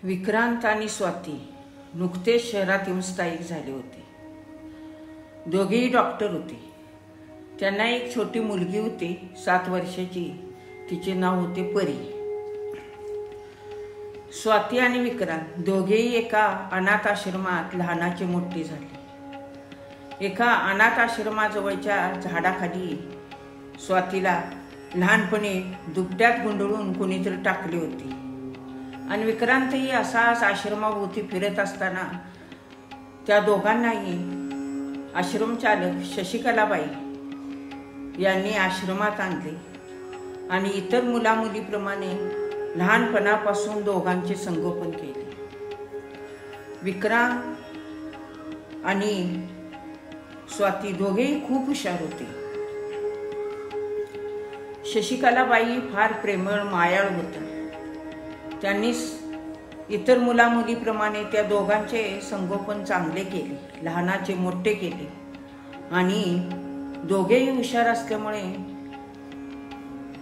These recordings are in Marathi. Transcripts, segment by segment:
विक्रांत आणि स्वाती नुकतेच शहरात येऊन स्थायिक झाले होते। दोघेही डॉक्टर होते। त्यांना एक छोटी मुलगी होती 7 वर्षाची। तिचे नाव होते परी। स्वाती आणि विक्रांत दोघेही एका अनाथ आश्रमात लहानाचे मोठे झाले। एका अनाथ आश्रमाजवळच्या झाडाखाली स्वातीला लहानपणी दुपट्यात गुंडळून कोणीतरी टाकली होती आणि विक्रांतही असाच आश्रमाभोवती फिरत असताना त्या दोघांनाही आश्रमचालक शशिकलाबाई यांनी आश्रमात आणले आणि इतर मुलामुलीप्रमाणे लहानपणापासून दोघांचे संगोपन केले। विक्रांत आणि स्वाती दोघेही खूप हुशार होते। शशिकलाबाई फार प्रेमळ मायाळू होत्या। त्यांनी इतर मुलामुलीप्रमाणे त्या दोघांचे संगोपन चांगले केले, लहानाचे मोठे केले आणि दोघेही हुशार असल्यामुळे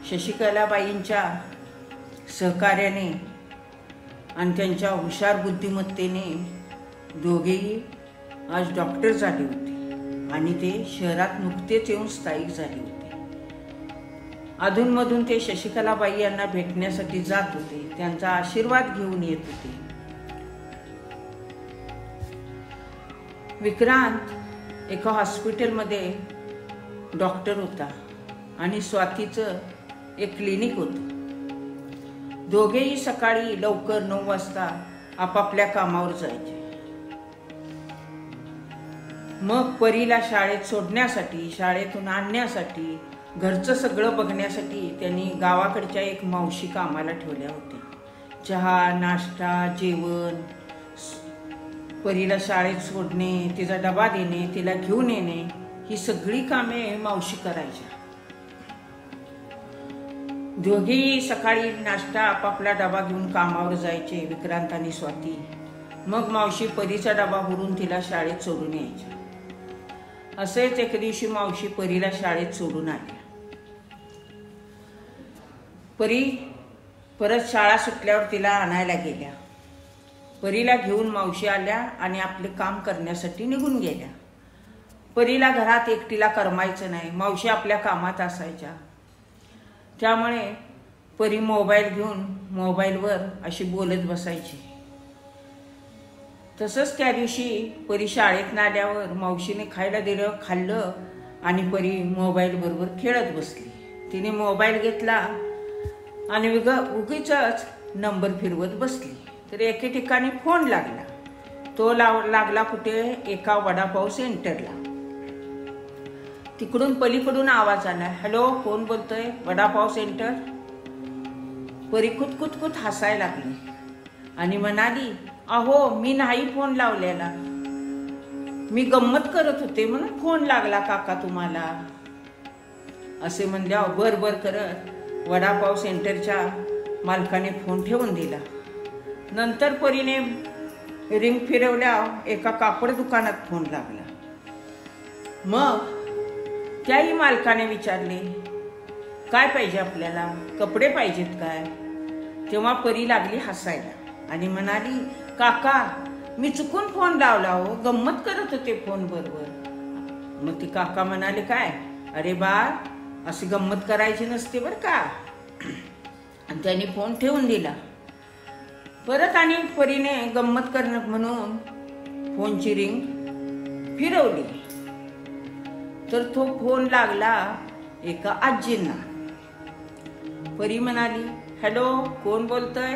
शशिकलाबाईंच्या सहकार्याने आणि त्यांच्या हुशार बुद्धिमत्तेने दोघेही आज डॉक्टर झाले होते आणि ते शहरात नुकतेच येऊन स्थायिक झाले होते। अधूनमधून ते शशिकलाबाई यांना भेटण्यासाठी जात होते, त्यांचा आशीर्वाद घेऊन येत होते। विक्रांत एका हॉस्पिटलमध्ये डॉक्टर होता आणि स्वातीचं एक क्लिनिक होतं। दोघेही सकाळी लवकर 9 वाजता आपापल्या कामावर जायचे। मग परीला शाळेत सोडण्यासाठी, शाळेतून आणण्यासाठी, घरचं सगळं बघण्यासाठी त्यांनी गावाकडच्या एक मावशी कामाला ठेवल्या होत्या। चहा, नाश्ता, जेवण, परीला शाळेत सोडणे, तिचा डबा देणे, तिला घेऊन येणे, ही सगळी कामे मावशी करायच्या। दोघेही सकाळी नाश्ता आपापला डबा घेऊन कामावर जायचे, विक्रांत आणि स्वाती। मग मावशी परीचा डबा भरून तिला शाळेत सोडून यायच्या। असेच एक दिवशी मावशी परीला शाळेत सोडून आल्या। परी परत शाळा सुटल्यावर तिला आणायला गेल्या। परीला घेऊन मावशी आल्या आणि आपले काम करण्यासाठी निघून गेल्या। परीला घरात एकटीला करमायचं नाही, मावशी आपल्या कामात असायच्या। त्यामुळे परी मोबाईल घेऊन मोबाईलवर अशी बोलत बसायची। तसंच त्या दिवशी परी शाळेत आल्यावर मावशीने खायला दिलं, खाल्लं आणि परी मोबाईल बरोबर खेळत बसली। तिने मोबाईल घेतला आणि उगीचच नंबर फिरवत बसली तर एके ठिकाणी फोन लागला। तो लागला कुठे? एका वडापाव सेंटरला। तिकडून पलीकडून आवाज आला, हॅलो, कोण बोलतोय? वडापाव सेंटर। परी कुतकुत हसायला लागली आणि म्हणाली, अहो, मी नाही फोन लावलेला, मी गंमत करत होते म्हणून फोन लागला काका तुम्हाला। असे म्हणल्यावर बर बर करत वडापाव सेंटरच्या मालकाने फोन ठेवून दिला। नंतर परीने रिंग फिरवल्या, एका कापड दुकानात फोन लागला। मग त्याही मालकाने विचारले, काय पाहिजे आपल्याला? कपडे पाहिजेत काय? तेव्हा परी लागली हसायला आणि म्हणाली, काका, मी चुकून फोन लावला हो, गंमत करत होते फोन बरोबर। मग ती काका म्हणाले, काय? अरे बाळ, अशी गंमत करायची नसते बरं का। आणि त्यांनी फोन ठेवून दिला। परत आणि परीने गंमत करणं म्हणून फोनची रिंग फिरवली तर तो फोन लागला एका आजींना। परी म्हणाली, हॅलो, कोण बोलतोय?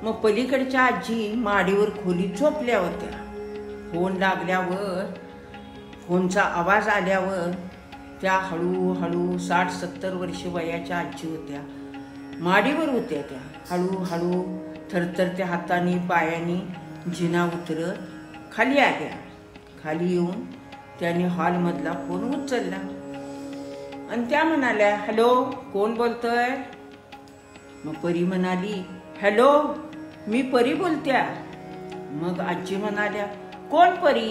मग पलीकडच्या आजी माडीवर खोलीत झोपल्या होत्या। फोन लागल्यावर, फोनचा आवाज आल्यावर त्या हळूहळू 60-70 वर्ष वयाच्या आजी होत्या। माडीवर होत्या त्या। हळूहळू थरथरत्या हाताने पायाने जिना उतरत खाली आल्या। खाली येऊन त्याने हॉलमधला फोन उचलला आणि त्या म्हणाल्या, हॅलो, कोण बोलतोय? मग परी म्हणाली, हॅलो, मी परी बोलत्या। मग आजी म्हणाल्या, कोण परी?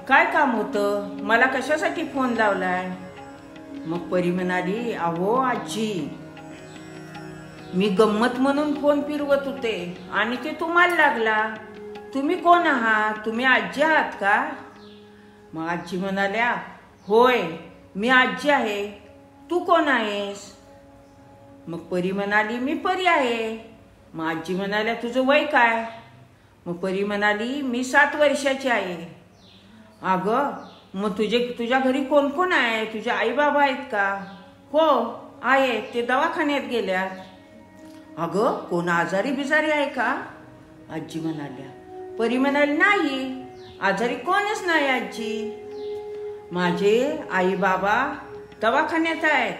काय काम होतं? मला कशासाठी फोन लावलाय? मग परी म्हणाली, अहो आजी, मी गंमत म्हणून फोन फिरवत होते आणि ते तुम्हाला लागला. तुम्ही कोण आहात? तुम्ही आजी आहात का? मग आजी म्हणाल्या, होय मी आजी आहे. तू कोण आहेस? मग परी म्हणाली, मी परी आहे. मग आजी म्हणाल्या, तुझं वय काय? मग परी म्हणाली, मी 7 वर्षाची आहे. अगं मग तुझ्या घरी कोण कोण आहे? तुझे आई बाबा आहेत का? हो आहे, ते दवाखान्यात गेल्यात. अगं कोण आजारी बिजारी आहे का? आजी म्हणाल्या. परी म्हणाली, नाही आजारी कोणच नाही आजी. माझे आई बाबा दवाखान्यात आहेत.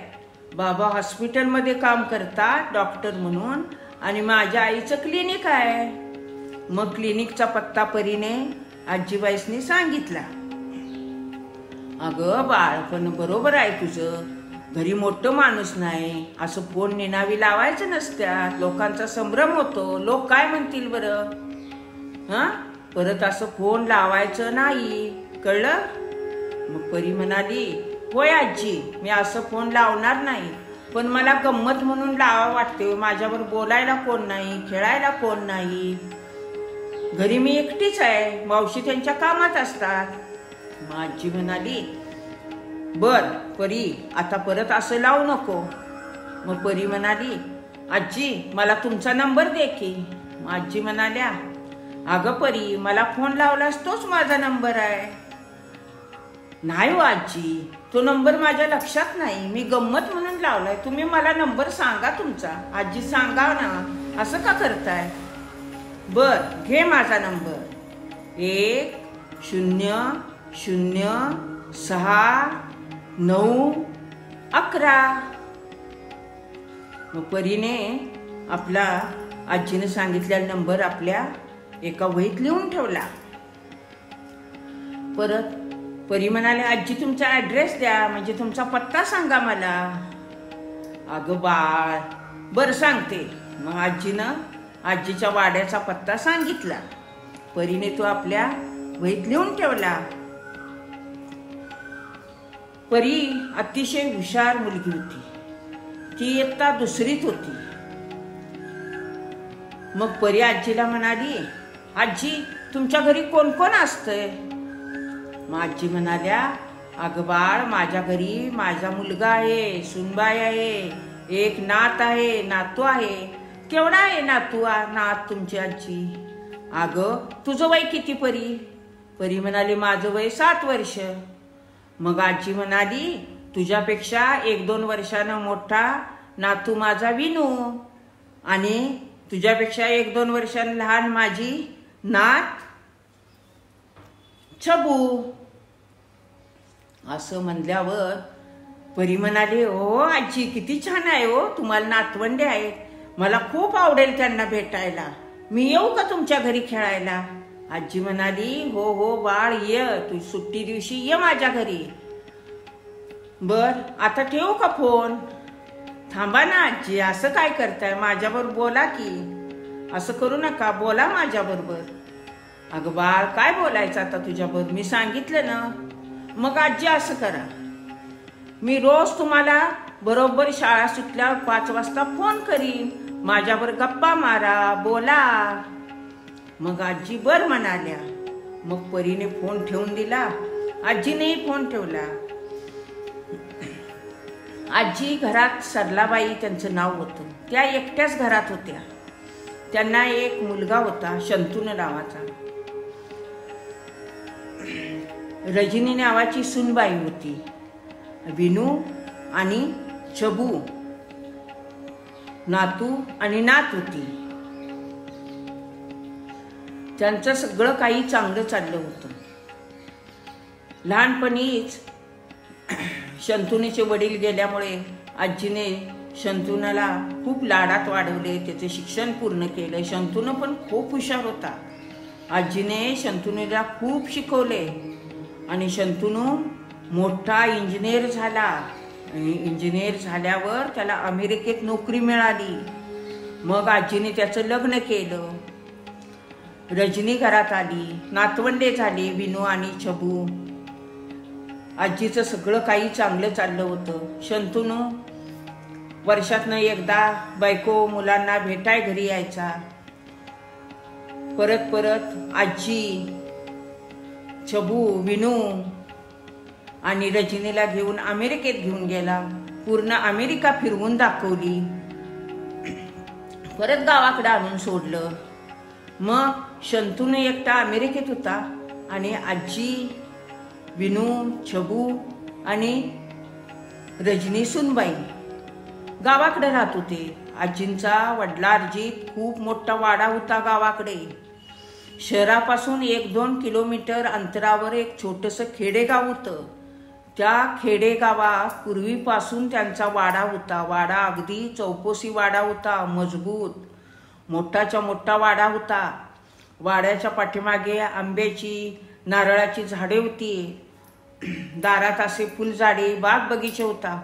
बाबा हॉस्पिटलमध्ये काम करतात डॉक्टर म्हणून, आणि माझ्या आईचं क्लिनिक आहे. मग क्लिनिकचा पत्ता परीने आजीबाईसनी सांगितला. अगं बाळ, पण बरोबर आहे तुझं. घरी मोठं माणूस नाही, असं फोन निनावी लावायचं नसत्यात. लोकांचा संभ्रम होतो. लोक काय म्हणतील बरं? परत असं फोन लावायचं नाही, कळलं? मग परी म्हणाली, होय आजी, मी असं फोन लावणार नाही, पण मला गंमत म्हणून लावा वाटते. माझ्यावर बोलायला कोण नाही, खेळायला कोण नाही. घरी मी एकटीच आहे, मावशी त्यांच्या कामात असतात. मग आजी म्हणाली, बर परी, आता परत असं लावू नको. मग परी म्हणाली, आजी मला तुमचा नंबर दे की. मग आजी म्हणाल्या, अगं परी, मला फोन लावलास तोच माझा नंबर आहे. नाही हो आजी, तो नंबर माझ्या लक्षात नाही, मी गंमत म्हणून लावलाय. तुम्ही मला नंबर सांगा तुमचा. आजी सांगा ना, असं का करताय? बर घे माझा नंबर, 100691. मग परीने आपला आजीने सांगितलेला नंबर आपल्या एका वहीत लिहून ठेवला. परत परी म्हणाले, आजी तुमचा ॲड्रेस द्या, म्हणजे तुमचा पत्ता सांगा मला. अगं बाळ, बरं सांगते. मग आजीनं आजीच्या वाड्याचा पत्ता सांगितला. परीने तो आपल्या वहीत लिहून ठेवला. परी अतिशय हुशार मुलगी होती. ती इयत्ता 2रीत होती. मग परी आजीला म्हणाली, आजी तुमच्या घरी कोण कोण असतंय? मग आजी म्हणाल्या, अगं बाळ, माझ्या घरी माझा मुलगा आहे, सुनबाई आहे, एक नात आहे, नातू आहे. केवढा आहे नात तुमची आजी? अगं तुझं वय किती परी? परी म्हणाली, माझं वय 7 वर्ष. मग आजी म्हणाली, तुझ्यापेक्षा 1-2 वर्षानं मोठा नातू माझा विनू, आणि तुझ्यापेक्षा 1-2 वर्षानं लहान माझी नात छबू. असं म्हणल्यावर परी म्हणाली, हो आजी, किती छान आहे हो, तुम्हाला नातवंडे आहेत. मला खूप आवडेल त्यांना भेटायला. मी येऊ का तुमच्या घरी खेळायला? आजी म्हणाली, हो हो बाळ, ये, तू सुट्टी दिवशी ये माझ्या घरी. बर आता ठेवू का फोन? थांबा ना आजी, असं काय करताय? माझ्याबरोबर बोला की. असं करू नका, बोला माझ्याबरोबर. अगं बाळ, काय बोलायचं आता तुझ्याबरोबर? मी सांगितलं ना. मग आजी असं करा, मी रोज तुम्हाला बरोबर शाळा सुटल्यावर 5 वाजता फोन करीन. माझ्याबरोबर गप्पा मारा, बोला. मग आजी बर म्हणाल्या. मग परीने फोन ठेवून दिला. आजीनेही फोन ठेवला. आजी घरात सरलाबाई त्यांचं नाव होतं. त्या एकट्याच घरात होत्या. त्यांना एक मुलगा होता, शंतनू नावाचा. रजनी नावाची सुनबाई होती. विनू आणि छबू नातू आणि नात होती. त्यांचं सगळं काही चांगलं चाललं होतं. लहानपणीच शंतनूचे वडील गेल्यामुळे आजीने शंतनूला खूप लाडात वाढवले, त्याचे शिक्षण पूर्ण केलं. शंतनू पण खूप हुशार होता. आजीने शंतनूला खूप शिकवले आणि शंतनू मोठा इंजिनियर झाला. इंजिनियर झाल्यावर त्याला अमेरिकेत नोकरी मिळाली. मग आजीने त्याचं लग्न केलं. रजनी घरात आली. नातवंडे झाली, विनू आणि छबू. आजीचं सगळं काही चांगलं चाललं होतं. शंतनू वर्षातनं एकदा बायको मुलांना भेटाय घरी यायचा. परत परत आजी, छबू, विनू आणि रजनीला घेऊन अमेरिकेत घेऊन गेला. पूर्ण अमेरिका फिरवून दाखवली. परत गावाकडे आणून सोडलं. मग शंतून एकटा अमेरिकेत होता आणि आजी, विनू, छबू आणि रजनी सुनबाई गावाकडे राहत होते. आजींचा वडिलार्जित खूप मोठा वाडा होता गावाकडे. शहरापासून 1-2 किलोमीटर अंतरावर एक छोटंसं खेडेगाव होतं. त्या खेडेगावात पूर्वीपासून त्यांचा वाडा होता. वाडा अगदी चौकोसी वाडा होता, मजबूत, मोठाच्या मोठा वाडा होता. वाड्याच्या पाठीमागे आंब्याची, नारळाची झाडे होती. दारात असे फुलझाडे, बाग बगीचा होता.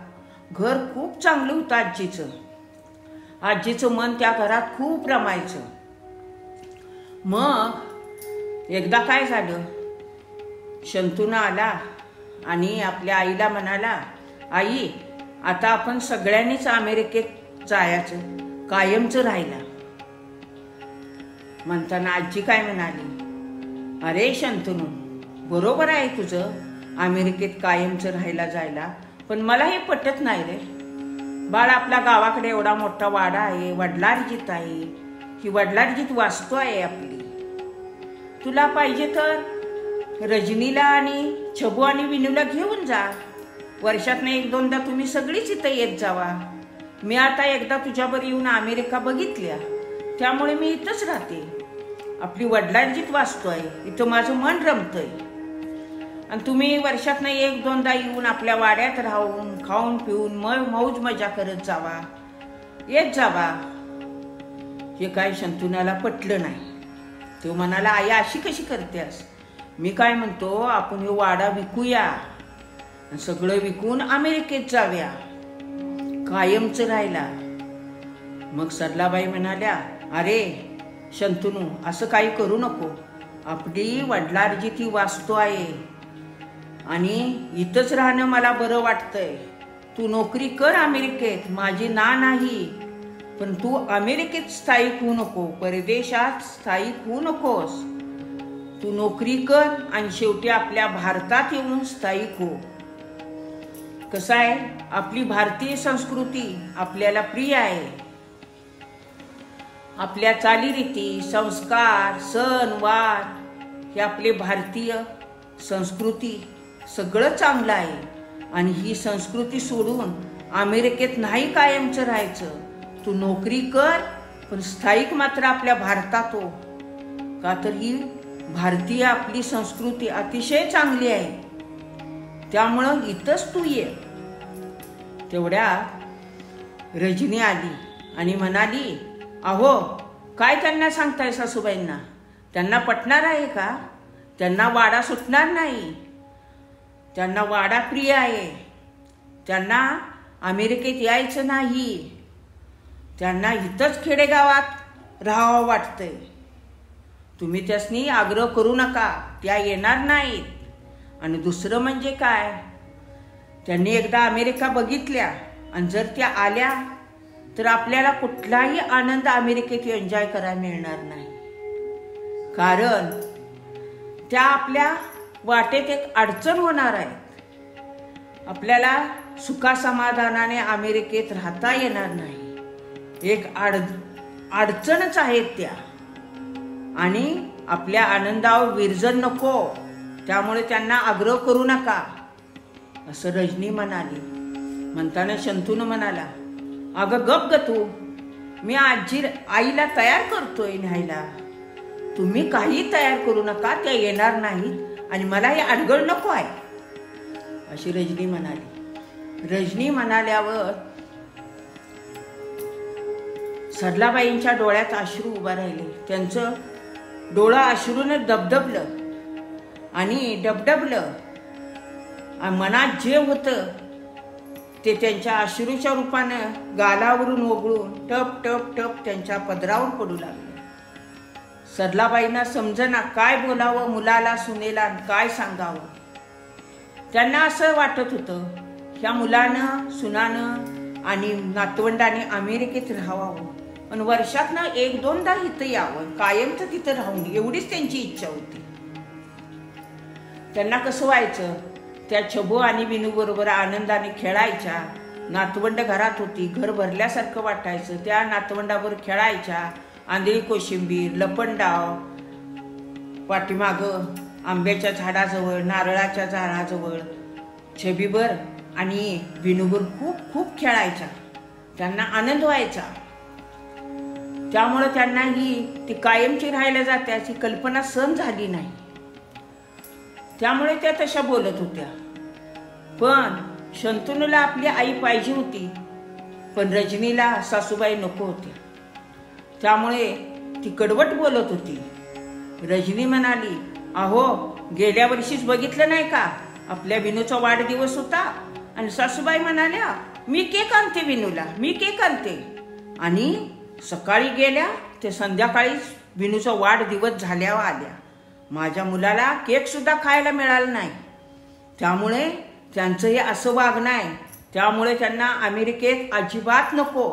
घर खूप चांगलं होतं आजीचं. आजीचं मन त्या घरात खूप रमायचं. मग एकदा काय झालं, शंतून आला आणि आपल्या आईला म्हणाला, आई आता आपण सगळ्यांनीच अमेरिकेत जायचं, कायमचं राहायला. म्हणताना आजी काय म्हणाली, अरे शंतनू, बरोबर आहे तुझं, अमेरिकेत कायमचं राहायला जायला, पण मला हे पटत नाही रे बाळ. आपल्या गावाकडे एवढा मोठा वाडा आहे, वडिलार्जित आहे, ही वडिलार्जित वास्तू आहे आपली. तुला पाहिजे तर रजनीला आणि छबू आणि विनूला घेऊन जा. वर्षातनं 1-2दा तुम्ही सगळीच इथं येत जावा. मी आता एकदा तुझ्यावर येऊन अमेरिका बघितल्या, त्यामुळे मी इथंच राहते. आपली वडिलांचीच वास्तू आहे, इथं माझं मन रमतंय. आणि तुम्ही वर्षातनं 1-2दा येऊन आपल्या वाड्यात राहून खाऊन पिऊन मौज मजा करत जावा, येत जावा. हे काय शंतूनाला पटलं नाही. तो म्हणाला, आई अशी कशी करतेस? मी काय म्हणतो, आपण हे वाडा विकूया, सगळं विकून अमेरिकेत जाव्या, कायमच राहायला. मग सरलाबाई म्हणाल्या, अरे शंतनू, असं काही करू नको. आपली वडिलार्जित ही वास्तू आहे आणि इथंच राहणं मला बरं वाटतंय. तू नोकरी कर अमेरिकेत, माझी ना नाही, पण तू अमेरिकेत स्थायिक होऊ नको, परदेशात स्थायिक होऊ नकोस. तू नोकरी कर आणि शेवटी आपल्या भारतात येऊन स्थायिक हो. कसं आहे, आपली भारतीय संस्कृती आपल्याला प्रिय आहे. आपल्या चालीरीती, संस्कार, सण वार हे आपले भारतीय संस्कृती सगळं चांगलं आहे. आणि ही संस्कृती सोडून अमेरिकेत नाही कायमचं राहायचं. तू नोकरी कर, पण स्थायिक मात्र आपल्या भारतात हो. का तर ही भारतीय आपली संस्कृती अतिशय चांगली आहे, त्यामुळं इथंच तू ये. तेवढ्या रजनी आली आणि म्हणाली, अहो काय त्यांना सांगताय सासूबाईंना? त्यांना पटणार आहे का? त्यांना वाडा सुटणार नाही. त्यांना वाडा प्रिय आहे. त्यांना अमेरिकेत यायचं नाही. त्यांना इथंच खेडेगावात राहावं वाटतंय. तुम्ही त्यासनी आग्रह करू नका, त्या येणार नाहीत. आणि दुसरं म्हणजे काय, त्यांनी एकदा अमेरिका बघितल्या आणि जर त्या आल्या तर आपल्याला कुठलाही आनंद अमेरिकेत एन्जॉय करायला मिळणार नाही. कारण त्या आपल्या वाटेत एक अडचण होणार आहे. आपल्याला सुखासमाधानाने अमेरिकेत राहता येणार नाही. एक अडचणच आहेत त्या. आणि आपल्या आनंदावर विरजन नको, त्यामुळे त्यांना आग्रह करू नका, असं रजनी म्हणाली. म्हणताना शंतून म्हणाला, अगं गप ग तू, मी आईला तयार करतोय न्यायला. तुम्ही काही तयार करू नका, त्या येणार नाहीत आणि मला हे अडगळ नको आहे, अशी रजनी म्हणाली. रजनी म्हणाल्यावर सरलाबाईंच्या डोळ्यात अश्रू उभा राहिले. त्यांचं डोळं अश्रूने दबदबलं आणि डबडबलं. मनात जे होतं ते त्यांच्या अश्रूच्या रूपानं गालावरून ओघळून टप टप टप त्यांच्या पदरावर पडू लागले. सरलाबाईंना समजेना काय बोलावं मुलाला, सुनेला, काय सांगावं. त्यांना असं वाटत होतं, ह्या मुलानं सुनानं आणि नातवंडाने अमेरिकेत राहावं आणि वर्षातनं 1-2दा इथं यावं, कायमचं तिथं राहून, एवढीच त्यांची इच्छा होती. त्यांना कसं व्हायचं, त्या छबू आणि विनू बरोबर आनंदाने खेळायच्या. नातवंड घरात होती, घर भरल्यासारखं वाटायचं. त्या नातवंडावर खेळायच्या. आंधळी कोशिंबीर, लपंडाव, पाठीमागं आंब्याच्या झाडाजवळ, नारळाच्या झाडाजवळ छबीभर आणि विनूभर खूप खूप खेळायच्या. त्यांना आनंद व्हायचा. त्यामुळं त्यांना ती कायमची राहायला जाते अशी कल्पना सहन झाली नाही. त्यामुळे त्या तशा बोलत होत्या. पण शंतनूला आपली आई पाहिजे होती, पण रजनीला सासूबाई नको होत्या. त्यामुळे ती कडवट बोलत होती. रजनी म्हणाली, अहो गेल्या वर्षीच बघितलं नाही का, आपल्या विनूचा वाढदिवस होता आणि सासूबाई म्हणाल्या मी केक आणते विनूला, मी केक आणते. आणि सकाळी गेल्या ते संध्याकाळीच विनूचा वाढदिवस झाल्यावर आल्या. माझ्या मुलाला केक सुद्धा खायला मिळाला नाही. त्यामुळे त्यांचं हे असं वागणं आहे. त्यामुळे त्यांना अमेरिकेत अजिबात नको.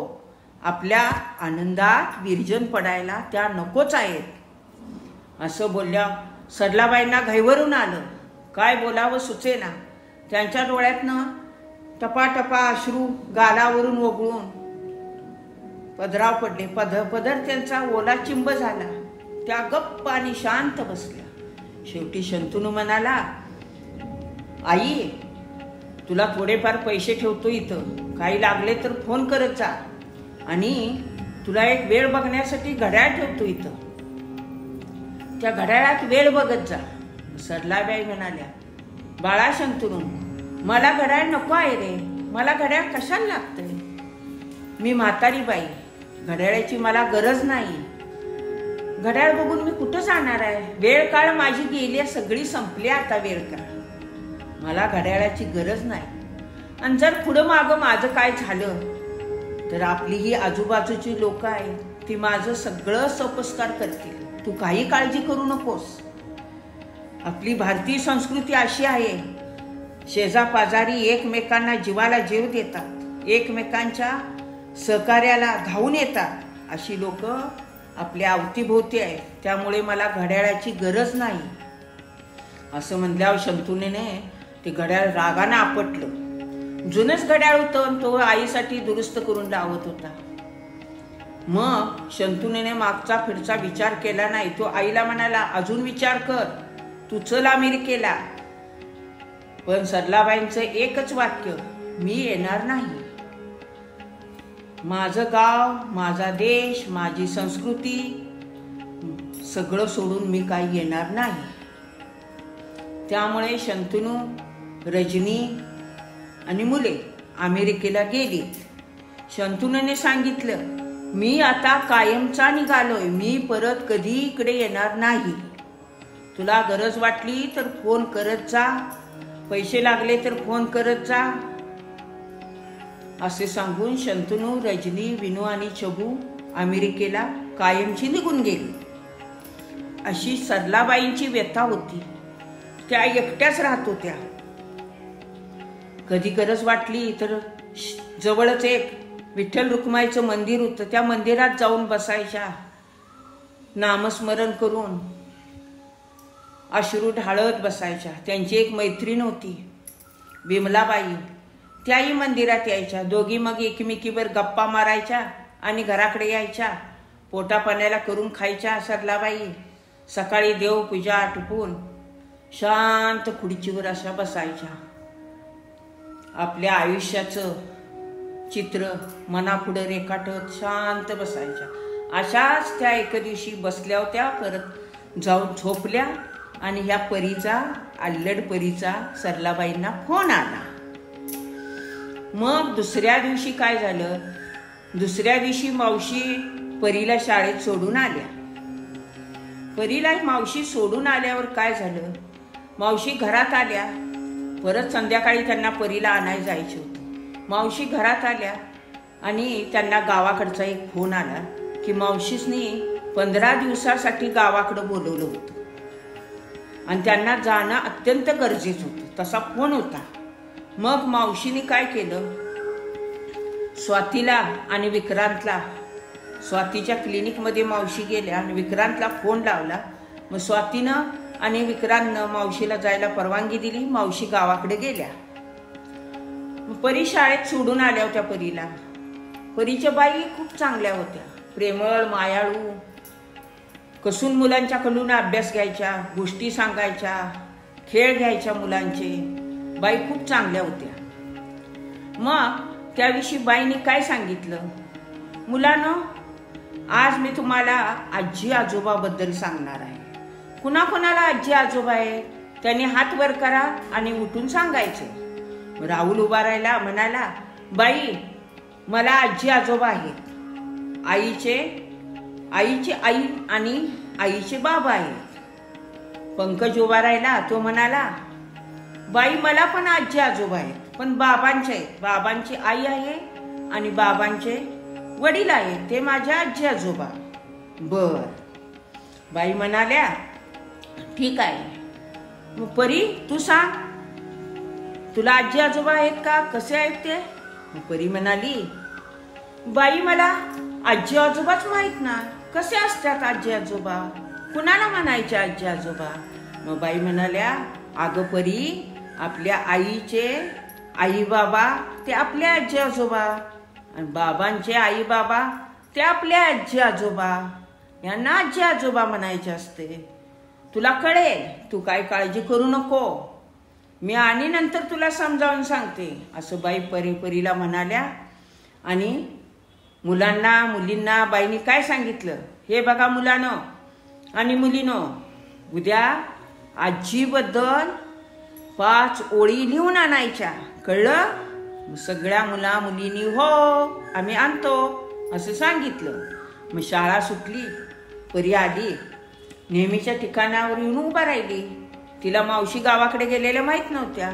आपल्या आनंदात विरजन पडायला त्या नकोच आहेत. असं बोलल्या सरलाबाईंना घाईवरून आलं. काय बोलावं सुचेना. त्यांच्या डोळ्यातनं टपाटपा अश्रू गालावरून वगळून पदराव पडले. पदर त्यांचा ओला चिंब झाला. त्या गप्प आणि शांत बसल्या. शेवटी शंतनू म्हणाला, आई तुला थोडेफार पैसे ठेवतो इथं, काही लागले तर फोन करत जा. आणि तुला एक वेळ बघण्यासाठी घड्याळ ठेवतो इथं, त्या घड्याळात वेळ बघत जा. सरलाबाई म्हणाल्या, बाळा शंतनू मला घड्याळ नको आहे रे, मला घड्याळ कशाला लागतंय. मी म्हातारी बाई, घड्याळाची मला गरज नाही. घड्याळ बघून मी कुठं जाणार आहे. वेळ काळ माझी गेली, सगळी संपली आता वेळ काळ. मला घड्याळाची गरज नाही. आणि जर पुढं मागं माझं काय झालं तर आपली ही आजूबाजूची लोक आहेत, ती माझं सगळं सोपस्कार करतील. तू काही काळजी करू नकोस. आपली भारतीय संस्कृती अशी आहे, शेजापाजारी एकमेकांना जीवाला जीव देतात, एकमेकांच्या सहकार्याला धावून येतात. अशी लोक आपल्या अवतीभोवती आहेत. त्यामुळे मला घड्याळाची गरज नाही. असं म्हणल्यावर शंतनूने ते घड्याळ रागानं आपटलं. जुनच घड्याळ होतं, तो आईसाठी दुरुस्त करून लावत होता. मग शंतनूने मागचा फिरचा विचार केला नाही. तो आईला म्हणाला, अजून विचार कर, तू चल अमेरिकेला. पण सरलाबाईंचं एकच वाक्य, मी येणार नाही. माझं गाव, माझा देश, माझी संस्कृती सगळं सोडून मी काही येणार नाही. त्यामुळे शंतनू, रजनी आणि मुले अमेरिकेला गेली. शंतनूने सांगितलं, मी आता कायमचा निघालोय, मी परत कधी इकडे येणार नाही. तुला गरज वाटली तर फोन करत जा, पैसे लागले तर फोन करत जा. असे सांगून शंतनू, रजनी, विनू आणि छबू अमेरिकेला कायमची निघून गेली. अशी सरलाबाईंची व्यथा होती. त्या एकट्याच राहत होत्या. कधी गरज वाटली तर जवळच एक विठ्ठल रुक्माईचं मंदिर होतं, त्या मंदिरात जाऊन बसायच्या, नामस्मरण करून अश्रू ढाळत बसायच्या. त्यांची एक मैत्रीण होती विमलाबाई, त्याही मंदिरात यायच्या. दोघी मग एकमेकीवर गप्पा मारायच्या आणि घराकडे यायच्या. पोटापाण्याला करून खायच्या सरलाबाई. सकाळी देवपूजा आटपून शांत खुर्चीवर अशा बसायच्या. आपल्या आयुष्याचं चित्र मनापुढं रेखाटत शांत बसायच्या. अशाच त्या एके दिवशी बसल्या होत्या, परत जाऊन झोपल्या आणि ह्या परीचा, अल्लड परीचा सरलाबाईंना फोन आला. मग दुसऱ्या दिवशी काय झालं, दुसऱ्या दिवशी मावशी परीला शाळेत सोडून आल्या. परीला मावशी सोडून आल्यावर काय झालं, मावशी घरात आल्या. परत संध्याकाळी त्यांना परीला आणायला जायचं होतं. मावशी घरात आल्या आणि त्यांना गावाकडचा एक फोन आला की मावशीसनी 15 दिवसासाठी गावाकडं बोलवलं होतं आणि त्यांना जाणं अत्यंत गरजेचं होतं. तसा फोन होता. मग मावशीने काय केलं, स्वातीला आणि विक्रांतला, स्वातीच्या क्लिनिकमध्ये मावशी गेल्या आणि विक्रांतला फोन लावला. मग स्वातीनं आणि विक्रांतनं मावशीला जायला परवानगी दिली. मावशी गावाकडे गेल्या. परी शाळेत सोडून आल्या होत्या परीला. परीच्या बाई खूप चांगल्या होत्या, प्रेमळ, मायाळू, कसून मुलांच्याकडून अभ्यास घ्यायच्या, गोष्टी सांगायच्या, खेळ घ्यायच्या मुलांचे. बाई खूप चांगल्या होत्या. मग त्याविषयी बाईंनी काय सांगितलं, मुलांनो आज मी तुम्हाला आजी आजोबाबद्दल सांगणार आहे. कुणाकुणाला आजी आजोबा आहे त्यांनी हात वर करा आणि उठून सांगायचं. राहुल उभा राहिला, म्हणाला बाई मला आजी आजोबा आहेत. आईची आई आणि आईचे बाबा आहेत. पंकज उभा राहिला, तो म्हणाला बाई मला पण आजी आजोबा आहेत, पण बाबांचे आहेत. बाबांची आई आहे आणि बाबांचे वडील आहेत, ते माझ्या आजी आजोबा. बर. बाई म्हणाल्या ठीक आहे. मग परी तू सांग, तुला आजी आजोबा आहेत का, कसे आहेत ते? मग परी म्हणाली बाई मला आजी आजोबाच माहित ना, कसे असतात आजी आजोबा, कुणाला म्हणायचे आजी आजोबा? मग बाई म्हणाल्या अगं परी, आपल्या आईचे आई बाबा ते आपल्या आजी आजोबा आणि बाबांचे आई बाबा ते आपल्या आजी आजोबा, यांना आजी आजोबा म्हणायचे असते. तुला कळेल, तू काय काळजी करू नको, मी आणि नंतर तुला समजावून सांगते, असं बाई परीला म्हणाल्या. आणि मुलांना मुलींना बाईंनी काय सांगितलं, हे बघा मुलांनो आणि मुलीनो, उद्या आजीबद्दल 5 ओळी लिहून आणायच्या, कळलं? सगळ्या मुला मुलींनी हो आम्ही आणतो असं सांगितलं. मग शाळा सुटली, परी आली, नेहमीच्या ठिकाणावर येऊन उभा राहिली. तिला मावशी गावाकडे गेलेल्या माहित नव्हत्या.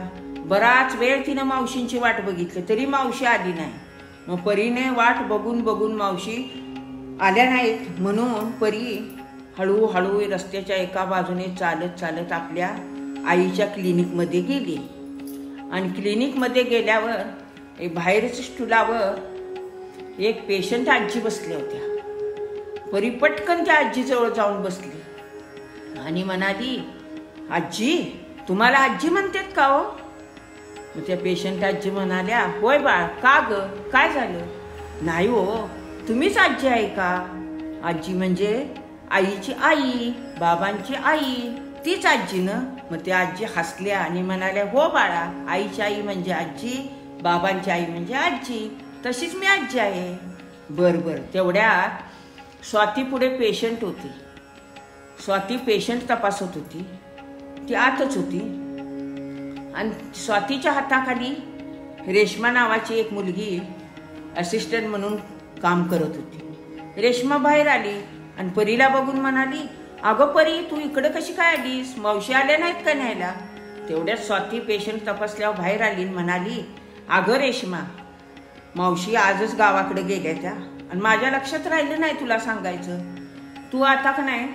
बराच वेळ तिनं मावशींची वाट बघितली तरी मावशी आली नाही. मग परीने वाट बघून बघून मावशी आल्या नाहीत म्हणून परी हळूहळू रस्त्याच्या एका बाजूने चालत चालत आपल्या आईच्या क्लिनिकमध्ये गेली. आणि क्लिनिकमध्ये गेल्यावर बाहेरच स्टुलावर एक पेशंट आजी बसल्या होत्या. परी पटकन त्या आजीजवळ जाऊन बसली आणि म्हणाली आजी, तुम्हाला आजी म्हणतात का हो? मग त्या पेशंट आजी म्हणाल्या होय बाळ, का ग, काय झालं? नाही हो, तुम्हीच आजी आहे का? आजी म्हणजे आईची आई, बाबांची आई, तीच आजी ना? मग त्या आजी हसल्या आणि म्हणाल्या हो बाळा, आईची आई म्हणजे आजी, बाबांची आई म्हणजे आजी, तशीच मी आजी आहे. बर बर. तेवढ्यात स्वाती पुढे पेशंट होती. स्वाती पेशंट तपासत होती, ती आतच होती. आणि स्वातीच्या हाताखाली रेश्मा नावाची एक मुलगी असिस्टंट म्हणून काम करत होती. रेश्मा बाहेर आली आणि परीला बघून म्हणाली अगं परी, तू इकडे कशी काय आलीस? मावशी आल्या नाहीत का न्यायला? तेवढ्यात स्वाती पेशंट तपासल्यावर बाहेर आली आणि म्हणाली अगं रेश्मा, मावशी आजच गावाकडे गेल्या त्या आणि माझ्या लक्षात राहिलं नाही तुला सांगायचं. तू आता का नाही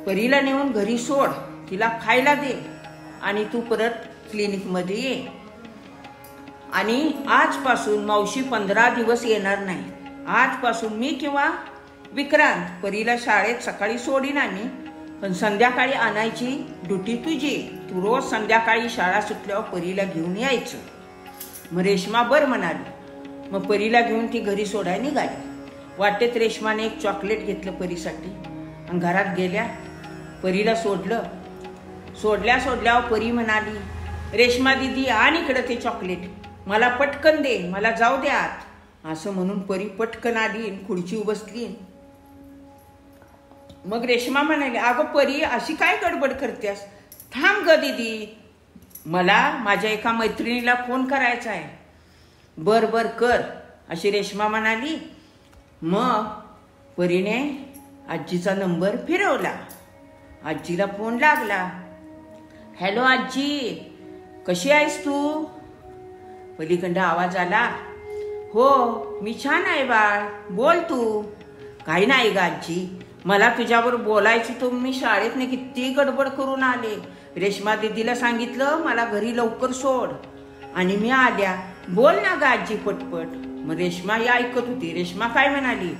परीला नेऊन घरी सोड, तिला खायला दे आणि तू परत क्लिनिकमध्ये ये. आणि आजपासून मावशी 15 दिवस येणार नाही. आजपासून मी किंवा विक्रांत परीला शाळेत सकाळी सोडीन आम्ही, पण संध्याकाळी आणायची ड्युटी तुझी. तू रोज संध्याकाळी शाळा सुटल्यावर परीला घेऊन यायचं. मग रेश्मा बर म्हणाली. मग परीला घेऊन ती घरी सोडायला निघाली. वाटेत रेश्माने एक चॉकलेट घेतलं परीसाठी आणि घरात गेल्या. परीला सोडल्यावर परी म्हणाली रेश्मा दिदी, आण इकडं ते चॉकलेट, मला पटकन दे, मला जाऊ दे आत. असं म्हणून परी पटकन आली, खुर्ची बसली. मग रेश्मा म्हणाली अगं परी, अशी काय गडबड करतेस? थांब ग दीदी, मला माझ्या एका मैत्रिणीला फोन करायचा आहे. बर बर कर, अशी रेश्मा म्हणाली. मग परीने आजीचा नंबर फिरवला. आजीला फोन लागला. हॅलो आजी, कशी आहेस तू? पलीकडं आवाज आला, हो मी छान आहे बाळ, बोल तू. काही नाही ग आजी, मला तुझ्यावर बोलायचं होतं, मी शाळेतने किती गडबड करून आले. रेश्मा दीदीला सांगितलं मला घरी लवकर सोड आणि मी आल्या. बोल ना ग आजी पटपट. मग रेश्मा ही ऐकत होती. रेश्मा काय म्हणाली,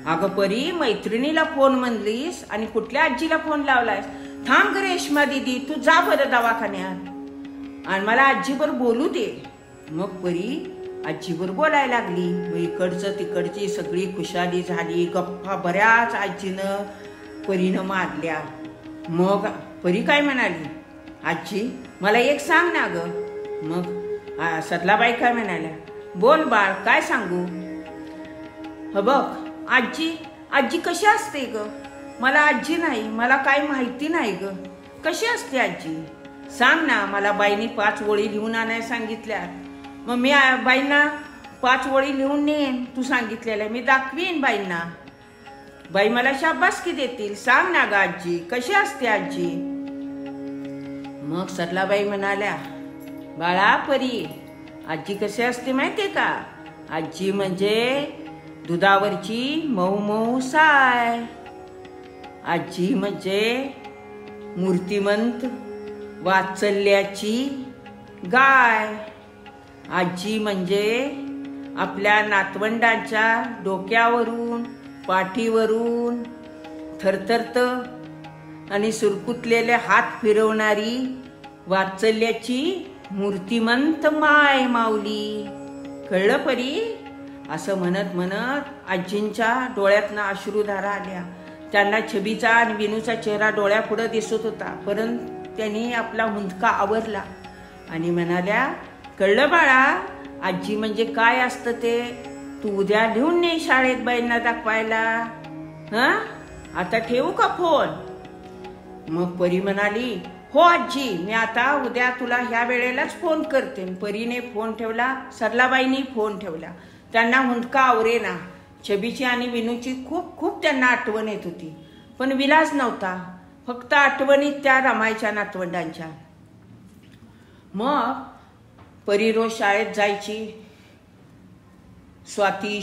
अगं परी, मैत्रिणीला फोन म्हणलीस आणि कुठल्या आजीला फोन लावलायस? थांब ग रेश्मा दीदी, तू जा बरं दवाखान्यात आणि मला आजीवर बोलू दे. मग परी आजीवर बोलायला लागली. मग इकडचं तिकडची सगळी खुशाली झाली. गप्पा बऱ्याच आजीनं परीनं मारल्या. मग परी काय म्हणाली, आजी मला एक सांग ना ग. मग सरलाबाई काय म्हणाल्या, बोल बाळ, काय सांगू? बघ आजी, आजी कशी असते ग? मला आजी नाही, मला काय माहिती नाही ग. कशी असते आजी? सांग ना मला. बाईनी 5 ओळी लिहून आणायला सांगितल्या. मग मी बाईंना 5 ओळी लिहून नेन. तू सांगितलेलं मी दाखवीन बाईंना. बाई मला शाबासकी देतील. सांग ना ग आजी, कशी असते आजी? मग सरलाबाई म्हणाल्या, बाळा परी, आजी कशी असते माहितीये का? आजी म्हणजे दुधावरची मऊ मऊ साय. आजी म्हणजे मूर्तिमंत वात्सल्याची गाय. आजी म्हणजे आपल्या नातवंडांच्या डोक्यावरून पाठीवरून थरथरत आणि सुरकुतलेले हात फिरवणारी वात्सल्याची मूर्तिमंत माय माऊली. कळलं परी? असं म्हणत म्हणत आजींच्या डोळ्यातनं अश्रुधारा आल्या. त्यांना छबीचा आणि विनूचा चेहरा डोळ्यापुढं दिसत होता. परंतु त्यांनी आपला हुंदका आवरला आणि म्हणाल्या, कळलं बाळा, आजी म्हणजे काय असतं ते? तू उद्या लिहून ने शाळेत बाईंना दाखवायला. आता ठेवू का फोन? मग परी म्हणाली, हो आजी, मी आता उद्या तुला ह्या वेळेलाच फोन करते. परीने फोन ठेवला. सरलाबाईंनी फोन ठेवला. त्यांना हुंदका आवरेना. छबीची आणि विनूची खूप खूप त्यांना आठवण येत होती. पण विलास नव्हता. फक्त आठवणीत त्या रमायच्या नातवंडांच्या. मग परी रोज शाळेत जायची. स्वाती,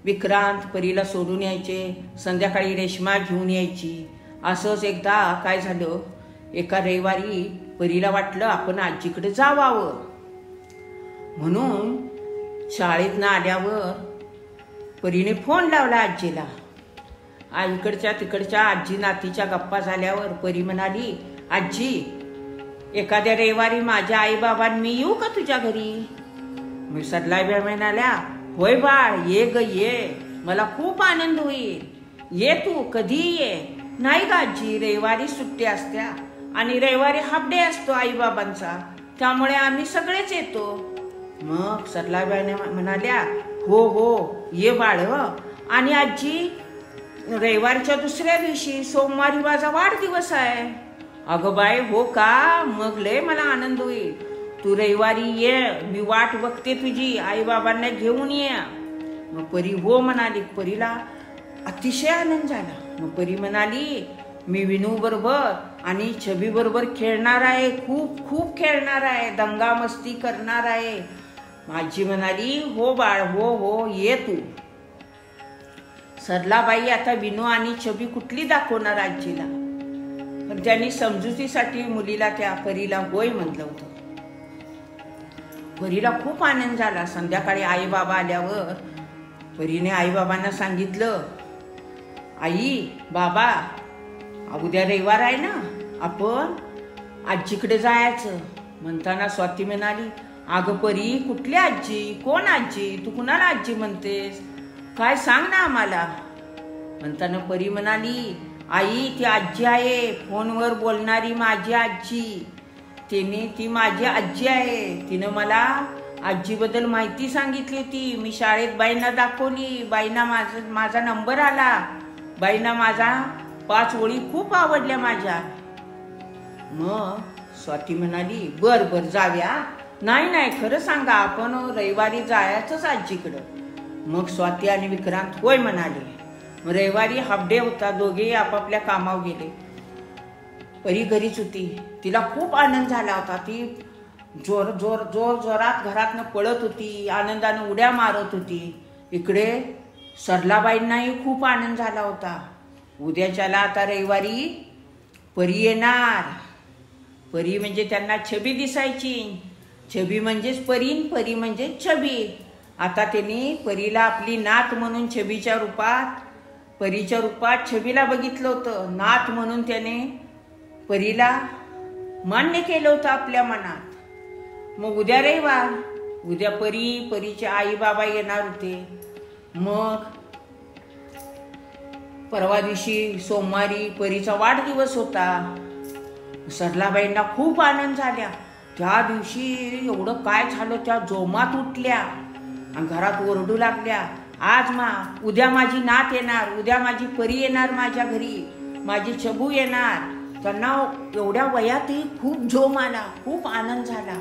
विक्रांत परीला सोडून यायचे. संध्याकाळी रेश्मा घेऊन यायची. असंच एकदा काय झालं, एका रविवारी परीला वाटलं आपण आजीकडे जावावं. म्हणून शाळेतनं आल्यावर परीने फोन लावला आजीला. इकडच्या तिकडच्या आजी नातीच्या गप्पा झाल्यावर परी म्हणाली, आजी एखाद्या रविवारी माझ्या आईबाबांनी मी येऊ का तुझ्या घरी? मी सरलाबाई म्हणाल्या, होय बाळ, ये ग ये, मला खूप आनंद होईल. ये तू कधी ये. नाही ग आजी, रविवारी सुट्टी असत्या आणि रविवारी हाफ डे असतो आईबाबांचा, त्यामुळे आम्ही सगळेच येतो. मग सरलाबाई म्हणाल्या, हो हो ये बाळ. आणि आजी रविवारच्या दुसऱ्या दिवशी सोमवारी माझा वाढदिवस आहे. अगं बाय, हो का? मग लय मला आनंद होईल. तू रविवारी ये, मी वाट बघते तुझी. आई बाबांना घेऊन ये. मग परी हो म्हणाली. परीला अतिशय आनंद झाला. मग परी म्हणाली, मी विनू बरोबर आणि छबी बरोबर खेळणार आहे. खूप खूप खेळणार आहे. दंगा मस्ती करणार आहे. माझी म्हणाली, हो बाळ, हो हो ये तू. सरलाबाई आता विनू आणि छबी कुठली दाखवणार आजीला? पण त्यांनी समजुतीसाठी मुलीला त्या परीला होय म्हटलं होतं. परीला खूप आनंद झाला. संध्याकाळी आई बाबा आल्यावर परीने आई बाबांना सांगितलं, आई बाबा, उद्या रविवार आहे ना, आपण आजीकडे जायचं. म्हणताना स्वाती म्हणाली, अगं परी, कुठली आजी? कोण आजी? तू कुणाला आजी म्हणतेस? काय सांग ना आम्हाला. म्हणताना परी म्हणाली, आई ती आजी आहे, फोनवर बोलणारी माझी आजी. ती माझी आजी आहे. तिनं मला आजीबद्दल माहिती सांगितली होती. मी शाळेत बाईंना दाखवली. बाईंना माझा नंबर आला. बाईंना माझा 5 ओळी खूप आवडल्या माझ्या. मग स्वाती म्हणाली, बर बर जाऊया. नाही खरं सांगा, आपण रविवारी जायचंच आजीकडं. मग स्वाती आणि विक्रांत होय म्हणाले. रविवारी हाफ डे होता. दोघे आपापल्या कामावर गेले. परी घरीच होती. तिला खूप आनंद झाला होता. ती जोरात घरातनं पळत होती. आनंदानं उड्या मारत होती. इकडे सरलाबाईंनाही खूप आनंद झाला होता. उद्याच्याला आता रविवारी परी येणार. परी म्हणजे त्यांना छबी दिसायची. छबी म्हणजेच परी, परी म्हणजे छबी. आता त्यांनी परीला आपली नात म्हणून परीच्या रूपात छबीला बघितलं होतं. नात म्हणून त्याने परीला मान्य केलं होतं आपल्या मनात. मग उद्या रविवार, उद्या परीचे आई बाबा येणार होते. मग परवा दिवशी सोमवारी परीचा वाढदिवस होता. सरलाबाईंना खूप आनंद झाला. त्या दिवशी एवढं काय झालं, त्या जोमात उठल्या आणि घरात ओरडू लागल्या, उद्या माझी नात येणार, उद्या माझी परी येणार माझ्या घरी, माझी छबू येणार. त्यांना एवढ्या वयातही खूप जोम आला, खूप आनंद झाला.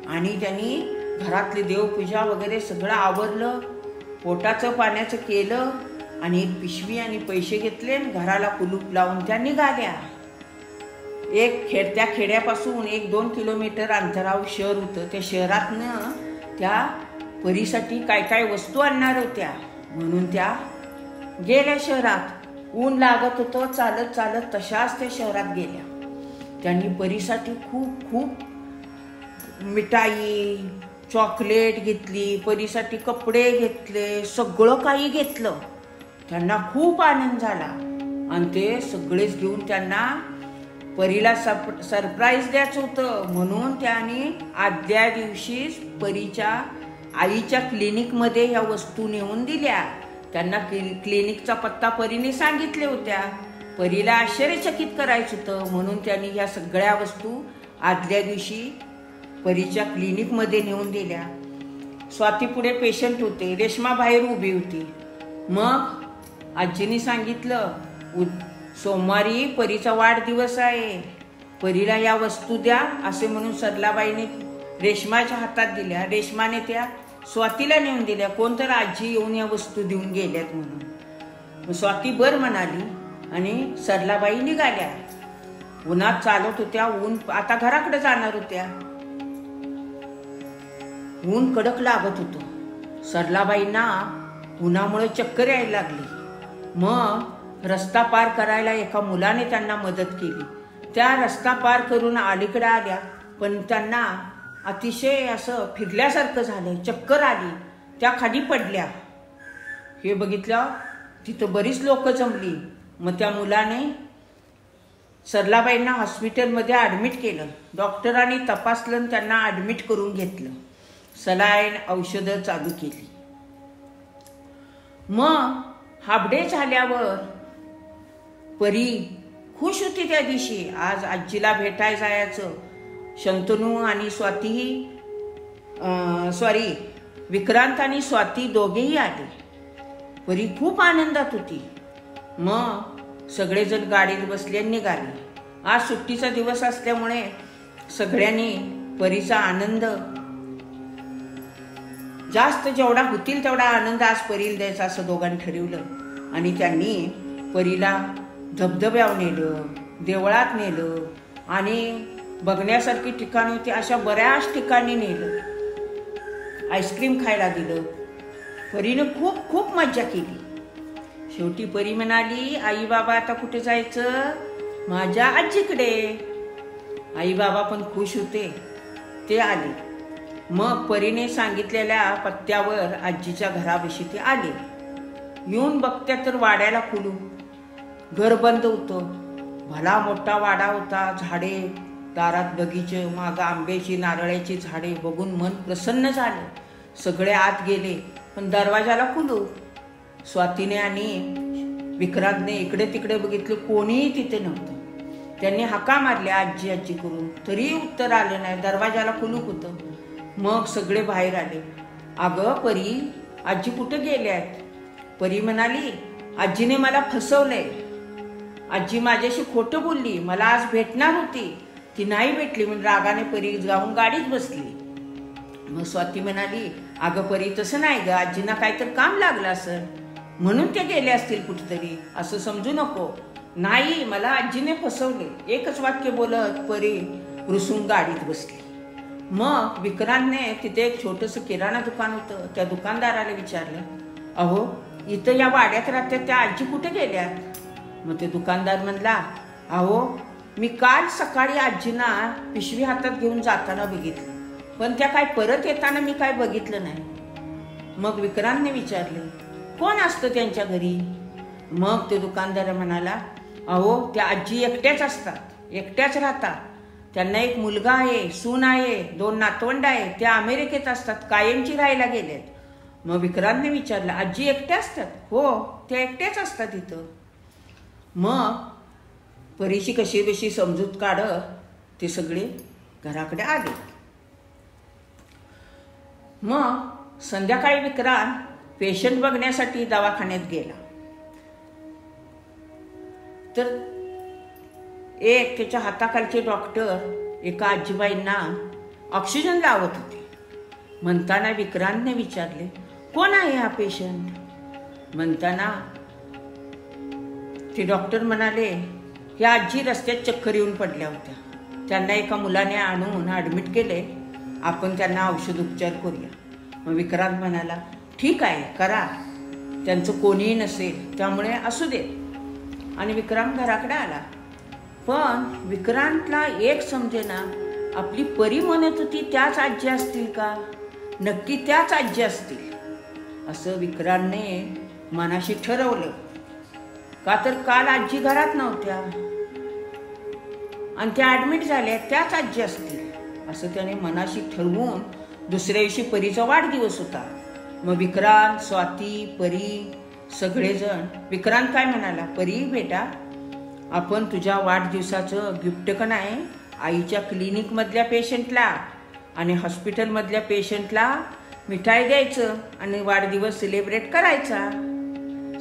आणि त्यांनी घरातली देवपूजा वगैरे सगळं आवरलं, पोटाचं पाण्याचं केलं आणि एक पिशवी आणि पैसे घेतले आणि घराला कुलूप लावून त्या निघाल्या. त्या खेड्यापासून 1-2 किलोमीटर अंतरावर शहर होतं. त्या शहरातनं त्या परीसाठी काय काय वस्तू आणणार होत्या म्हणून त्या गेल्या शहरात. ऊन लागत होतं, चालत चालत तशाच त्या शहरात गेल्या. त्यांनी परीसाठी खूप खूप मिठाई, चॉकलेट घेतली, परीसाठी कपडे घेतले, सगळं काही घेतलं. त्यांना खूप आनंद झाला आणि ते सगळेच घेऊन त्यांना परीला सरप्राईज द्यायचं होतं. म्हणून त्यांनी आदल्या दिवशीच परीच्या आईच्या क्लिनिकमध्ये ह्या वस्तू नेऊन दिल्या. त्यांना क्लिनिकचा पत्ता परीने सांगितले होत्या. परीला आश्चर्यचकित करायचं होतं म्हणून त्यांनी ह्या सगळ्या वस्तू आदल्या दिवशी परीच्या क्लिनिकमध्ये नेऊन दिल्या. स्वाती पुढे पेशंट होते, रेश्मा बाहेर उभी होती. मग आजीने सांगितलं, सोमवारी परीचा वाढदिवस आहे, परीला या वस्तू द्या असे म्हणून सरलाबाईने रेश्माच्या हातात दिल्या. रेश्माने त्या स्वातीला नेऊन दिल्या. कोणतर आजी येऊन या वस्तू देऊन गेल्यात म्हणून. स्वाती बर म्हणाली आणि सरलाबाई निघाल्या. उन्हात चालत होत्या. ऊन आता घराकडे जाणार होत्या. ऊन कडक लागत होतं. सरलाबाईंना उन्हामुळे चक्कर यायला लागली. मग रस्ता पार करायला एका मुलाने त्यांना मदत केली. त्या रस्ता पार करून अलीकडे आल्या, पण त्यांना अतिशय असं फिरल्यासारखं झालं, चक्कर आली, त्या खाली पडल्या. हे बघितलं तिथं बरीच लोक जमली. मग त्या मुलाने सरलाबाईंना हॉस्पिटलमध्ये ॲडमिट केलं. डॉक्टरांनी तपासलं, त्यांना ॲडमिट करून घेतलं, सलाईन औषधं चालू केली. मग हाबडे झाल्यावर परी खुश होती त्या दिवशी. आज आजीला भेटाय जायचं. शंतनू आणि विक्रांत आणि स्वाती दोघेही आले. परी खूप आनंदात होती. मग सगळेजण गाडीत बसले निघाले. आज सुट्टीचा दिवस असल्यामुळे सगळ्यांनी परीचा आनंद जास्त जेवढा होतील तेवढा आनंद आज परीला द्यायचा असं दोघांनी ठरवलं. आणि त्यांनी परीला धबधब्यावर नेलं, देवळात नेलं आणि बघण्यासारखी ठिकाणी होती अशा बऱ्याच ठिकाणी नेलं. आईस्क्रीम खायला दिलं. परीनं खूप खूप मज्जा केली. शेवटी परी म्हणाली, आई बाबा आता कुठे जायचं? माझ्या आजीकडे. आई बाबा पण खुश होते, ते आले. मग परीने सांगितलेल्या पत्त्यावर आजीच्या घरापाशी ते आले. येऊन बघत्या तर वाड्याला खुलू, घर बंद होतं. भला मोठा वाडा होता, झाडे, दारात बगीचे, मागं आंब्याची नारळाची झाडे बघून मन प्रसन्न झालं. सगळे आत गेले, पण दरवाजाला खुलू. स्वातीने आणि विक्रांतने इकडे तिकडे बघितलं, कोणीही तिथे नव्हतं. त्यांनी हाका मारल्या आजी आजी करून, तरी उत्तर आले नाही. दरवाजाला कुलूप होतं. मग सगळे बाहेर आले. अगं परी, आजी कुठे गेल्यात? परी म्हणाली, आजीने मला फसवलंय. आजी माझ्याशी खोटं बोलली. मला आज भेटणार होती, ती नाही भेटली म्हणून रागाने परी जाऊन गाडीत बसली. मग स्वाती म्हणाली, अगं परी तसं नाही ग, आजींना काहीतरी काम लागलं असेल म्हणून ते गेले असतील कुठेतरी, असं समजू नको. नाही, मला आजीने फसवले. एकच वाक्य बोलत परी रुसून गाडीत बसली. मग विक्रांतने तिथे एक छोटंसं किराणा दुकान होतं, त्या दुकानदाराला विचारलं, अहो इथं या वाड्यात राहतात त्या आजी कुठे गेल्यात? मग ते दुकानदार म्हणला, अहो मी काल सकाळी आजींना पिशवी हातात घेऊन जाताना बघितलं, पण त्या काय परत येताना मी काय बघितलं नाही. मग विक्रांतने विचारले, कोण असतं त्यांच्या घरी? मग ते दुकानदार म्हणाला, अहो त्या आजी एकट्याच असतात, एकट्याच राहतात. त्यांना एक मुलगा आहे, सून आहे, 2 नातवंड आहे. त्या अमेरिकेत असतात, कायमची राहायला गेलेत. मग विक्रांतने विचारलं, आजी एकट्या असतात? हो, त्या एकट्याच असतात इथं. मग परीची कशी बशी समजूत काढत ते सगळे घराकडे आले. मग संध्याकाळी विक्रांत पेशंट बघण्यासाठी दवाखान्यात गेला. तर एक त्याच्या हाताखालचे डॉक्टर एका आजीबाईंना ऑक्सिजन लावत होते. म्हणताना विक्रांतने विचारले, कोण आहे हा पेशंट? म्हणताना ते डॉक्टर म्हणाले, या आजी रस्त्यात चक्कर येऊन पडल्या होत्या. त्यांना एका मुलाने आणून ॲडमिट केले. आपण त्यांना औषध उपचार करूया. मग विक्रांत म्हणाला, ठीक आहे, करा. त्यांचं कोणीही नसेल त्यामुळे असू दे. आणि विक्रांत घराकडे आला. पण विक्रांतला एक समजेना, आपली परी म्हणत होती त्याच आजी असतील का? नक्की त्याच आजी असतील असं विक्रांतने मनाशी ठरवलं. का तर काल आजी घरात नव्हत्या आणि त्या ॲडमिट झाल्या, त्याच आजी असतील असं त्याने मनाशी ठरवून दुसऱ्या दिवशी परीचा वाढदिवस होता. मग विक्रांत, स्वाती, परी सगळेजण. विक्रांत काय म्हणाला, परी बेटा, आपण तुझ्या वाढदिवसाचं गिफ्ट का नाही आईच्या क्लिनिकमधल्या पेशंटला आणि हॉस्पिटलमधल्या पेशंटला मिठाई द्यायचं आणि वाढदिवस सेलिब्रेट करायचा.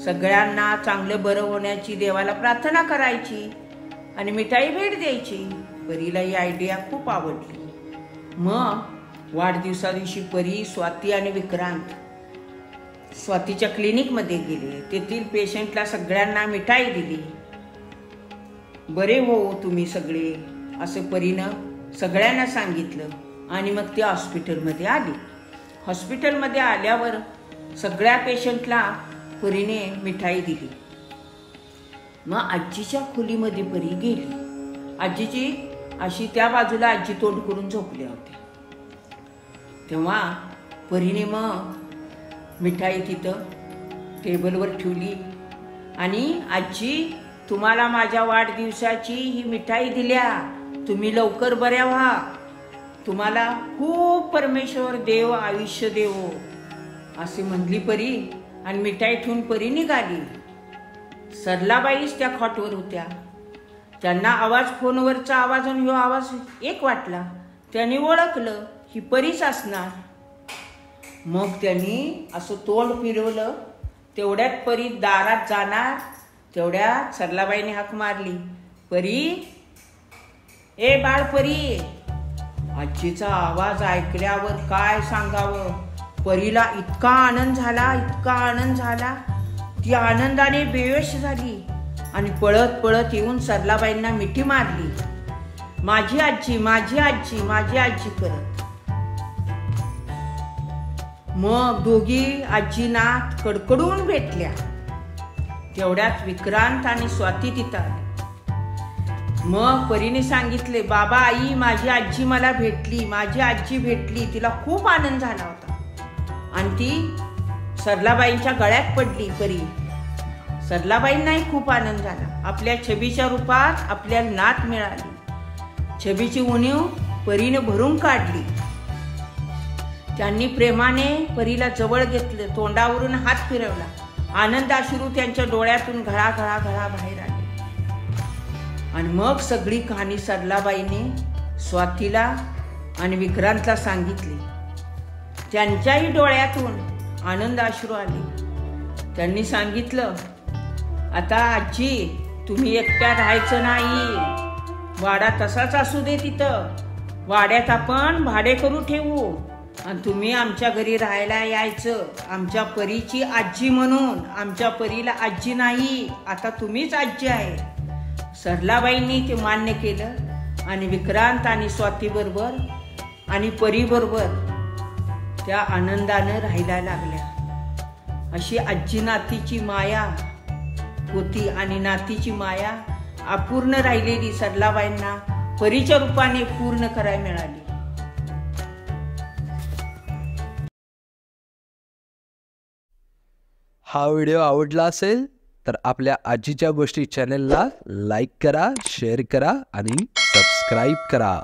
सगळ्यांना चांगलं बरं होण्याची देवाला प्रार्थना करायची आणि मिठाई भेट द्यायची. परीला ही आयडिया खूप आवडली. मग वाढदिवसा दिवशी परी, स्वाती आणि विक्रांत स्वातीच्या क्लिनिकमध्ये गेले. तेथील पेशंटला सगळ्यांना मिठाई दिली. बरे हो तुम्ही सगळे असं परीनं सगळ्यांना सांगितलं. आणि मग ते हॉस्पिटलमध्ये आली. हॉस्पिटलमध्ये आल्यावर सगळ्या पेशंटला परीने मिठाई दिली. मग आजीच्या खोलीमध्ये परी गेली. आजीची अशी त्या बाजूला आजी तोंड करून झोपल्या होत्या. तेव्हा परीने मग मिठाई तिथं टेबलवर ठेवली आणि आजी, तुम्हाला माझ्या वाढदिवसाची ही मिठाई दिल्या, तुम्ही लवकर बऱ्या व्हा, तुम्हाला खूप परमेश्वर देव आयुष्य देवो असे म्हणली परी. आणि मिठाई ठेवून परी निघाली. सरलाबाईच त्या खॉटवर होत्या. त्यांना आवाज, फोनवरचा आवाज आणि ह्यो आवाज एक वाटला. त्यांनी ओळखलं ही परीच असणार. मग त्यांनी असं तोंड फिरवलं. तेवढ्यात परी दारात जाणार, तेवढ्यात सरलाबाईने हाक मारली, परी, ए बाळ परी. आजीचा आवाज ऐकल्यावर काय सांगावं, परीला इतका आनंद झाला, इतका आनंद झाला, ती आनंदाने बेहोश झाली आणि पळत पळत येऊन सरलाबाईंना मिठी मारली, माझी आजी, माझी आजी, माझी आजी करत. मग दोघी आजींना कडकडून भेटल्या. तेवढ्यात विक्रांत आणि स्वाती तिथं आले. मग परीने सांगितले, बाबा, आई, माझी आजी मला भेटली, माझी आजी भेटली. तिला खूप आनंद झाला होता आणि ती सरलाबाईंच्या गळ्यात पडली. परी, सरलाबाईंनाही खूप आनंद झाला. आपल्या छबीच्या रूपात आपल्याला नात मिळाली. छबीची उणीव परीने भरून काढली. त्यांनी प्रेमाने परीला जवळ घेतलं, तोंडावरून हात फिरवला. आनंदाश्रू त्यांच्या डोळ्यातून घळा घळा घळा बाहेर आले. आणि मग सगळी कहाणी सरलाबाईने स्वातीला आणि विक्रांतला सांगितली. त्यांच्याही डोळ्यातून आनंदाश्रू आले. त्यांनी सांगितलं, आता आजी, तुम्ही एकट्या राहायचं नाही, वाडा तसाच असू दे. तिथं वाड्यात आपण भाडे करू ठेवू आणि तुम्ही आमच्या घरी राहायला यायचं, आमच्या परीची आजी म्हणून. आमच्या परीला आजी नाही, आता तुम्हीच आजी आहे. सरलाबाईंनी ते मान्य केलं आणि विक्रांत आणि स्वाती बरोबर आणि परी बरोबर त्या आनंदानं राहायला लागल्या. अशी आजी नातीची माया होती आणि नातीची माया अपूर्ण राहिलेली सरलाबाईंना परीच्या रूपाने पूर्ण करायला मिळाली. हा व्हिडिओ आवडला असेल तर आपल्या आजीच्या गोष्टी चॅनलला लाईक करा, शेअर करा आणि सबस्क्राईब करा.